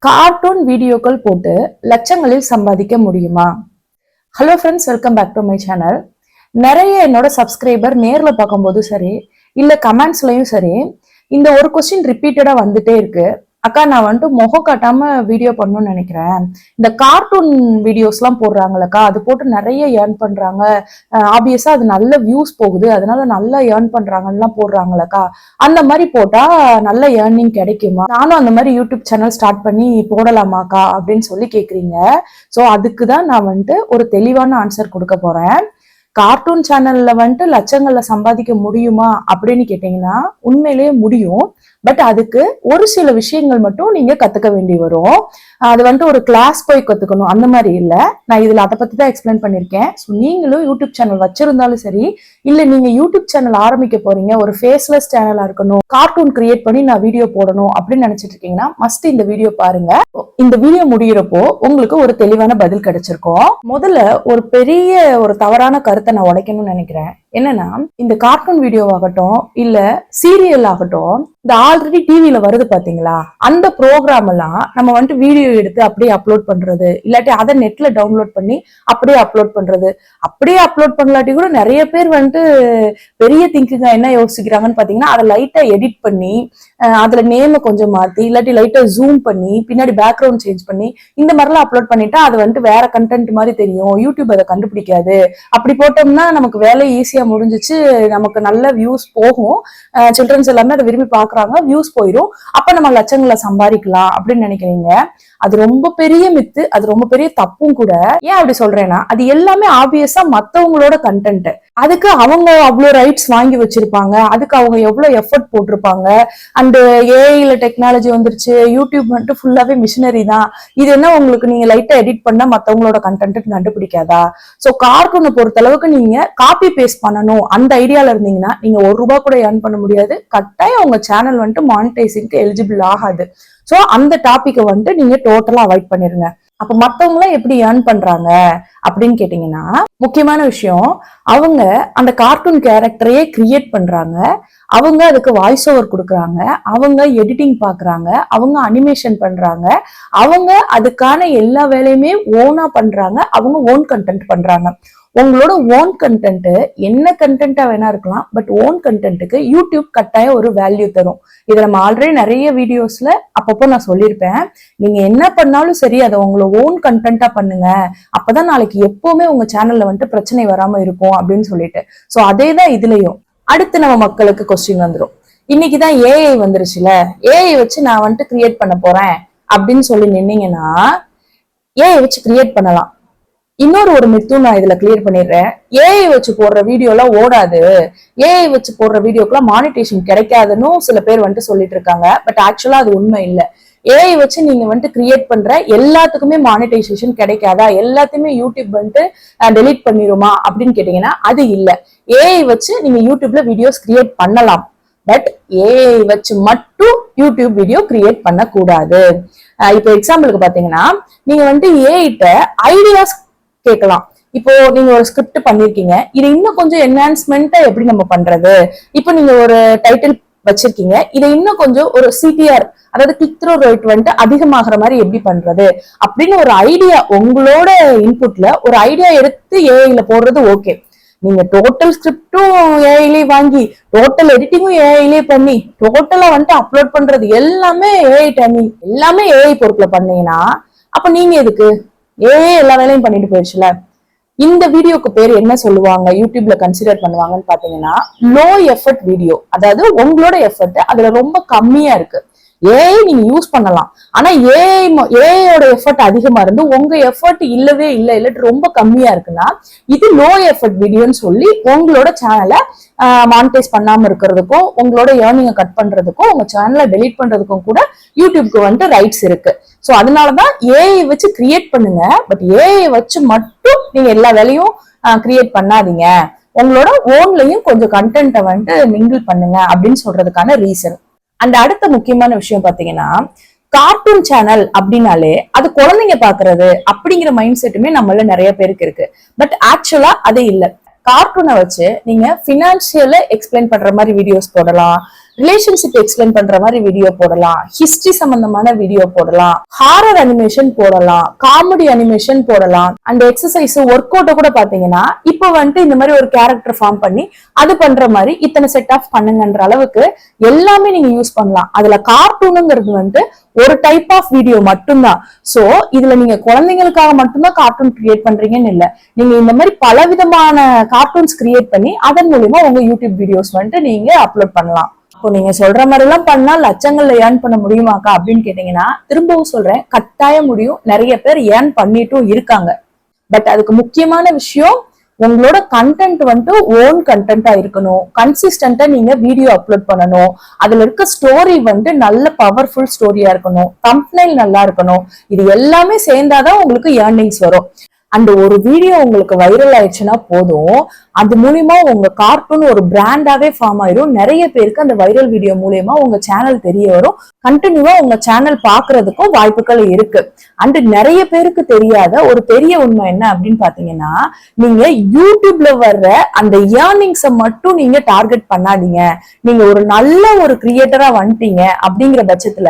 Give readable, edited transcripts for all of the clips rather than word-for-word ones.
Cartoon வீடியோக்கள் போட்டு லட்சங்களில் சம்பாதிக்க முடியுமா? Hello friends, welcome back to my channel. நிறைய என்னோட சப்ஸ்கிரைபர் நேர்ல பார்க்கும்போது சரி, இல்ல கமெண்ட்ஸ்லயும் சரி, இந்த ஒரு கொஸ்டின் ரிப்பீட்டடா வந்துட்டே இருக்கு. அக்கா, நான் முகம் காட்டாம வீடியோ பண்ணணும்னு நினைக்கிறேன். இந்த கார்ட்டூன் வீடியோஸ் எல்லாம் போடுறாங்களக்கா, அது போட்டு நிறைய ஏர்ன் பண்றாங்க. ஆப்வியஸா அது நல்ல வியூஸ் போகுது, அதனால நல்லா ஏர்ன் பண்றாங்கன்னு போடுறாங்களக்கா. அந்த மாதிரி போட்டா நல்ல ஏர்னிங் கிடைக்குமா? நானும் அந்த மாதிரி யூடியூப் சேனல் ஸ்டார்ட் பண்ணி போடலாமாக்கா அப்படின்னு சொல்லி கேக்குறீங்க. ஸோ அதுக்கு தான் நான் ஒரு தெளிவான ஆன்சர் கொடுக்க போறேன். கார்ட்டூன் சேனல்ல லட்சங்கள்ல சம்பாதிக்க முடியுமா அப்படின்னு கேட்டீங்கன்னா உண்மையிலேயே முடியும். பட் அதுக்கு ஒரு சில விஷயங்கள் மட்டும் நீங்க கத்துக்க வேண்டி வரும். அது ஒரு கிளாஸ் போய் கத்துக்கணும் அந்த மாதிரி இல்ல. நான் இதுல அதை பத்தி தான் எக்ஸ்பிளைன் பண்ணிருக்கேன். ஸோ நீங்களும் யூடியூப் சேனல் வச்சிருந்தாலும் சரி, இல்ல நீங்க யூடியூப் சேனல் ஆரம்பிக்க போறீங்க, ஒரு ஃபேஸ்லெஸ் சேனலா இருக்கணும், கார்ட்டூன் கிரியேட் பண்ணி நான் வீடியோ போடணும் அப்படின்னு நினைச்சிட்டு இருக்கீங்கன்னா மஸ்ட் இந்த வீடியோ பாருங்க. இந்த வீடியோ முடிகிறப்போ உங்களுக்கு ஒரு தெளிவான பதில் கிடைச்சிருக்கும். முதல்ல ஒரு தவறான கருத்தை நான் உடைக்கணும்னு நினைக்கிறேன். என்னன்னா, இந்த கார்ட்டூன் வீடியோ ஆகட்டும் இல்ல சீரியல் ஆகட்டும், இந்த ஆல்ரெடி டிவில வருது பாத்தீங்களா, அந்த ப்ரோக்ராம் எல்லாம் நம்ம வீடியோ எடுத்து அப்படியே அப்லோட் பண்றது, இல்லாட்டி அதை நெட்ல டவுன்லோட் பண்ணி அப்படியே அப்லோட் பண்றது. அப்படியே அப்லோட் பண்ணலாட்டி கூட நிறைய பேர் பெரிய திங்கிங்க என்ன யோசிக்கிறாங்கன்னு பாத்தீங்கன்னா, அதை லைட்டா எடிட் பண்ணி அதுல நேம கொஞ்சம் மாத்தி, இல்லாட்டி லைட்டா ஜூம் பண்ணி பின்னாடி பேக்ரவுண்ட் சேஞ்ச் பண்ணி இந்த மாதிரிலாம் அப்லோட் பண்ணிட்டா அது வேற கண்டென்ட் மாதிரி தெரியும், யூடியூப் அதை கண்டுபிடிக்காது. அப்படி போட்டோம்னா நமக்கு வேலை ஈஸியா முடிஞ்சிச்சு, நமக்கு நல்ல வியூஸ் போகும், சில்ட்ரன்ஸ் எல்லாமே அதை விரும்பி பாக்குறாங்க, வியூஸ் போயிடும், அப்ப நம்ம லட்சங்களை சம்பாதிக்கலாம் அப்படின்னு நினைக்கிறீங்க. அது ரொம்ப பெரிய மித்து, அது ரொம்ப பெரிய தப்பும் கூட. ஏன் அப்படி சொல்றேன்னா, அது எல்லாமே ஆப்வியஸா மத்தவங்களோட கண்டென்ட். அதுக்கு அவங்க அவ்வளவு ரைட்ஸ் வாங்கி வச்சிருப்பாங்க, அதுக்கு அவங்க எவ்வளவு எஃபர்ட் போட்டிருப்பாங்க. அண்ட் ஏஐல டெக்னாலஜி வந்துருச்சு, யூடியூப் ஃபுல்லாவே மிஷினரி தான். இது என்ன உங்களுக்கு நீங்க லைட்டா எடிட் பண்ணா மத்தவங்களோட கண்டென்ட் கண்டுபிடிக்காதா? சோ கார்ட்டூனை பொறுத்த அளவுக்கு நீங்க காப்பி பேஸ்ட் பண்ணணும் அந்த ஐடியால இருந்தீங்கன்னா நீங்க ₹1 கூட ஏர்ன் பண்ண முடியாது. கட்டாயம் உங்க சேனல் மானிட்டைசிங்க்கு எலிஜிபிள் ஆகாது. சோ அந்த டாபிக்கை நீங்க டோட்டலா அவாய்ட் பண்ணிருங்க. அப்ப மத்தவங்க எல்லாம் எப்படி ஏர்ன் பண்றாங்க அப்படின்னு கேட்டீங்கன்னா, முக்கியமான விஷயம், அவங்க அந்த கார்ட்டூன் கேரக்டரையே கிரியேட் பண்றாங்க, அவங்க அதுக்கு வாய்ஸ் ஓவர் கொடுக்குறாங்க, அவங்க எடிட்டிங் பாக்குறாங்க, அவங்க அனிமேஷன் பண்றாங்க, அவங்க அதுக்கான எல்லா வேலையுமே ஓனா பண்றாங்க, அவங்க ஓன் கண்டென்ட் பண்றாங்க. உங்களோட ஓன் கண்டென்ட் என்ன கண்டென்ட்டா வேணா இருக்கலாம், பட் ஓன் கண்டென்ட்டுக்கு யூடியூப் கட்டாயம் ஒரு வேல்யூ தரும். இதை நம்ம ஆல்ரெடி நிறைய வீடியோஸ்ல அப்பப்போ நான் சொல்லியிருப்பேன். நீங்க என்ன பண்ணாலும் சரி, அதை உங்களோட ஓன் கண்டென்ட்டா பண்ணுங்க, அப்பதான் நாளைக்கு எப்பவுமே உங்க சேனல்ல பிரச்சனை வராம இருக்கும் அப்படின்னு சொல்லிட்டு. சோ அதே தான் இதுலயும். அடுத்து நம்ம மக்களுக்கு கொஸ்டின் வந்துடும், இன்னைக்குதான் ஏஐ வந்துருச்சுல, ஏஐ வச்சு நான் கிரியேட் பண்ண போறேன் அப்படின்னு சொல்லி நின்னீங்கன்னா ஏஐ வச்சு கிரியேட் பண்ணலாம். இன்னொரு மித்தும் நான் இதுல கிளியர் பண்ணிடுறேன். ஏஐ வச்சு போடுற வீடியோ எல்லாம் ஓடாது, ஏஐ வச்சு போடுற வீடியோக்கெல்லாம் மானிட்டேஷன் கிடைக்காதுன்னு சில பேர் சொல்லிட்டு இருக்காங்க. பட் ஆக்சுவலா அது உண்மை இல்லை. ஏஐ வச்சு நீங்க கிரியேட் பண்ற எல்லாத்துக்குமே மானிட்டைசேஷன் கிடைக்காதா, எல்லாத்தையுமே யூடியூப் டெலீட் பண்ணிருமா அப்படின்னு கேட்டீங்கன்னா அது இல்ல. ஏஐ வச்சு நீங்க யூடியூப்ல வீடியோஸ் கிரியேட் பண்ணலாம், பட் ஏஐ வச்சு மட்டும் யூடியூப் வீடியோ கிரியேட் பண்ண கூடாது. இப்போ எக்ஸாம்பிளுக்கு பாத்தீங்கன்னா, நீங்க ஏஐட்ட ஐடியாஸ் கேட்கலாம். இப்போ நீங்க ஒரு ஸ்கிரிப்ட் பண்ணிருக்கீங்க, இது இன்னும் கொஞ்சம் என்ஹான்ஸ்மெண்டா எப்படி நம்ம பண்றது, இப்போ நீங்க ஒரு டைட்டில் வச்சிருக்கீங்க, இதை இன்னும் கொஞ்சம் ஒரு சிடிஆர், அதாவது கிளிக் த்ரூ ரேட் அதிகமாகிற மாதிரி எப்படி பண்றது அப்படின்னு ஒரு ஐடியா, உங்களோட இன்புட்ல ஒரு ஐடியா எடுத்து ஏஐல போடுறது ஓகே. நீங்க டோட்டல் ஸ்கிரிப்டும் ஏஐலே வாங்கி, டோட்டல் எடிட்டிங்கும் ஏஐலே பண்ணி, டோட்டலா அப்லோட் பண்றது எல்லாமே ஏஐ டைமிங், எல்லாமே ஏஐ பொறுப்புல பண்ணீங்கன்னா அப்ப நீங்க எதுக்கு? ஏஐ எல்லா வேலையும் பண்ணிட்டு போயிடுச்சுல. இந்த வீடியோக்கு பேர் என்ன சொல்லுவாங்க, யூடியூப்ல கன்சிடர் பண்ணுவாங்கன்னு பாத்தீங்கன்னா லோ எஃபர்ட் வீடியோ. அதாவது உங்களோட எஃபர்ட் அதுல ரொம்ப கம்மியா இருக்கு. ஏஐ நீங்க யூஸ் பண்ணலாம், ஆனா ஏஐயோட எஃபர்ட் அதிகமா இருந்து உங்க எஃபர்ட் இல்லவே இல்லை, இல்லாட்டி ரொம்ப கம்மியா இருக்குன்னா இது லோ எஃபர்ட் வீடியோன்னு சொல்லி உங்களோட சேனலை மானிட்டைஸ் பண்ணாம இருக்கிறதுக்கும், உங்களோட ஏர்னிங்கை கட் பண்றதுக்கும், உங்க சேனலை டெலீட் பண்றதுக்கும் கூட யூடியூப்க்கு ரைட்ஸ் இருக்கு. சோ அதனாலதான் ஏஐ வச்சு கிரியேட் பண்ணுங்க, பட் ஏஐ வச்சு மட்டும் நீங்க எல்லா வேலையும் கிரியேட் பண்ணாதீங்க, உங்களோட ஓன்லயும் கொஞ்சம் கண்டென்ட்டை மிங்கிள் பண்ணுங்க அப்படின்னு சொல்றதுக்கான ரீசன். அந்த அடுத்த முக்கியமான விஷயம் பாத்தீங்கன்னா, கார்ட்டூன் சேனல் அப்படின்னாலே அது குழந்தைங்க பாக்குறது அப்படிங்கிற மைண்ட் செட்டுமே நம்மள நிறைய பேருக்கு இருக்கு. பட் ஆக்சுவலா அது இல்ல. கார்ட்டூனை வச்சு நீங்க பினான்சியல எக்ஸ்பிளைன் பண்ற மாதிரி வீடியோஸ் போடலாம், ரிலேஷன்ஷிப் எக்ஸ்பிளைன் பண்ற மாதிரி வீடியோ போடலாம், ஹிஸ்டரி சம்பந்தமான வீடியோ போடலாம், ஹாரர் அனிமேஷன் போடலாம், காமெடி அனிமேஷன் போடலாம். அந்த எக்ஸசைஸ் ஒர்க் அவுட்ட கூட பாத்தீங்கன்னா இப்போ வந்துட்டு இந்த மாதிரி ஒரு கேரக்டர் ஃபார்ம் பண்ணி அது பண்ற மாதிரி இத்தனை செட் ஆஃப் பண்ணுங்கன்ற அளவுக்கு எல்லாமே நீங்க யூஸ் பண்ணலாம். அதுல கார்ட்டூனுங்கிறது வந்துட்டு ஒரு டைப் ஆஃப் வீடியோ மட்டும்தான். சோ இதுல நீங்க குழந்தைங்களுக்காக மட்டும்தான் கார்ட்டூன் கிரியேட் பண்றீங்கன்னு இல்ல, நீங்க இந்த மாதிரி பலவிதமான கார்ட்டூன்ஸ் கிரியேட் பண்ணி அதன் மூலியமா உங்க யூடியூப் வீடியோஸ் வந்துட்டு நீங்க அப்லோட் பண்ணலாம். இப்போ நீங்க சொல்ற மாதிரி எல்லாம் பண்ணா லட்சங்கள்ல ஏர்ன் பண்ண முடியுமாக்கா அப்படின்னு கேட்டீங்கன்னா திரும்பவும் சொல்றேன், கட்டாயம் முடியும். நிறைய பேர் ஏர்ன் பண்ணிட்டும் இருக்காங்க. பட் அதுக்கு முக்கியமான விஷயம் உங்களோட கண்டென்ட் வந்துட்டு ஓன் கண்டென்ட்டா இருக்கணும், கன்சிஸ்டன்டா நீங்க வீடியோ அப்லோட் பண்ணணும், அதுல இருக்க ஸ்டோரி வந்துட்டு நல்ல பவர்ஃபுல் ஸ்டோரியா இருக்கணும், தம்ப்நெயில் நல்லா இருக்கணும். இது எல்லாமே சேர்ந்தாதான் உங்களுக்கு ஏர்னிங்ஸ் வரும். அந்த ஒரு வீடியோ உங்களுக்கு வைரல் ஆயிடுச்சுன்னா போதும், அது மூலியமா உங்க கார்ட்டூன் ஒரு பிராண்டாவே ஃபார்ம் ஆயிரும். நிறைய பேருக்கு அந்த வைரல் வீடியோ மூலியமா உங்க சேனல் தெரிய வரும், கண்டினியூவா உங்க சேனல் பாக்குறதுக்கும் வாய்ப்புகள் இருக்கு. அண்ட் நிறைய பேருக்கு தெரியாத ஒரு பெரிய உண்மை என்ன அப்படின்னு பாத்தீங்கன்னா, நீங்க யூடியூப்ல வர்ற அந்த ஏர்னிங்ஸை மட்டும் நீங்க டார்கெட் பண்ணாதீங்க. நீங்க ஒரு நல்ல ஒரு கிரியேட்டரா வந்துட்டீங்க அப்படிங்கிற பட்சத்துல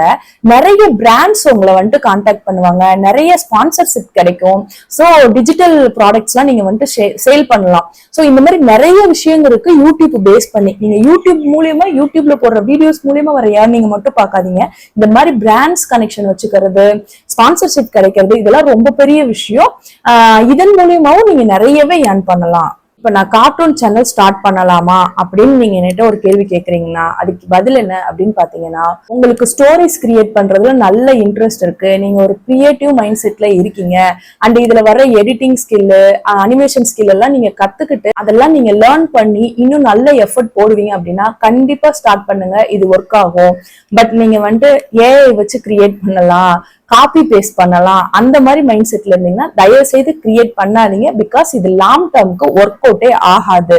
நிறைய பிராண்ட்ஸ் உங்களை வந்துட்டு கான்டாக்ட் பண்ணுவாங்க, நிறைய ஸ்பான்சர்ஷிப் கிடைக்கும். சோ டிஜிட்டல் ப்ராடக்ட்ஸ் எல்லாம் நீங்க வந்துட்டு சேல் பண்ணலாம். சோ இந்த மாதிரி நிறைய விஷயங்கள் இருக்கு யூடியூப் பேஸ் பண்ணி. நீங்க யூடியூப் மூலியமா யூடியூப்ல போடுற வீடியோஸ் மூலியமா வர ஏர்னிங் மட்டும் பார்க்காதீங்க. இந்த மாதிரி பிராண்ட்ஸ் கனெக்ஷன் வச்சுக்கிறது, ஸ்பான்சர்ஷிப் கிடைக்கிறது, இதெல்லாம் ரொம்ப பெரிய விஷயம். இதன் மூலியமாவும் நீங்க நிறையவே ஏர்ன் பண்ணலாம். இப்ப நான் கார்ட்டூன் சேனல் ஸ்டார்ட் பண்ணலாமா அப்படின்னு நீங்க என்கிட்ட ஒரு கேள்வி கேக்குறீங்கன்னா அதுக்கு பதில் என்ன அப்படின்னு பாத்தீங்கன்னா, உங்களுக்கு ஸ்டோரிஸ் கிரியேட் பண்றதுல நல்ல இன்ட்ரெஸ்ட் இருக்கு, நீங்க ஒரு கிரியேட்டிவ் மைண்ட் செட்ல இருக்கீங்க, அண்ட் இதுல வர எடிட்டிங் ஸ்கில்லு, அனிமேஷன் ஸ்கில் எல்லாம் நீங்க கத்துக்கிட்டு அதெல்லாம் நீங்க லேர்ன் பண்ணி இன்னும் நல்ல எஃபர்ட் போடுவீங்க அப்படின்னா கண்டிப்பா ஸ்டார்ட் பண்ணுங்க, இது ஒர்க் ஆகும். பட் நீங்க வந்துட்டு ஏஐ வச்சு கிரியேட் பண்ணலாம், காப்பி பேஸ்ட் பண்ணலாம், அந்த மாதிரி மைண்ட் செட்ல இருந்தீங்கன்னா தயவு செய்து கிரியேட் பண்ணாதீங்க. பிகாஸ் இது லாங் டர்முக்கு ஒர்க் அவுட்டே ஆகாது.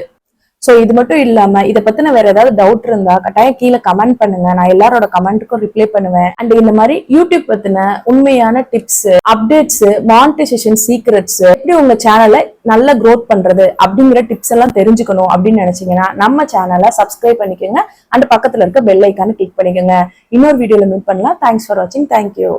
சோ இது மட்டும் இல்லாம இதை பத்தின வேற ஏதாவது டவுட் இருந்தா கட்டாயம் கீழே கமெண்ட் பண்ணுங்க, நான் எல்லாரோட கமெண்ட்டுக்கும் ரிப்ளை பண்ணுவேன். அண்ட் இந்த மாதிரி யூடியூப் பத்தின உண்மையான டிப்ஸ், அப்டேட்ஸ், மானிட்டைசேஷன் சீக்ரெட்ஸ், எப்படி உங்க சேனலை நல்லா க்ரோத் பண்றது அப்படிங்கிற டிப்ஸ் எல்லாம் தெரிஞ்சுக்கணும் அப்படின்னு நினைச்சீங்கன்னா நம்ம சேனலை சப்ஸ்கிரைப் பண்ணிக்கோங்க. அண்ட் பக்கத்துல இருக்க பெல் ஐக்கான கிளிக் பண்ணிக்கோங்க. இன்னொரு வீடியோல மீட் பண்ணலாம். தேங்க்ஸ் ஃபார் வாட்சிங். தேங்க்யூ.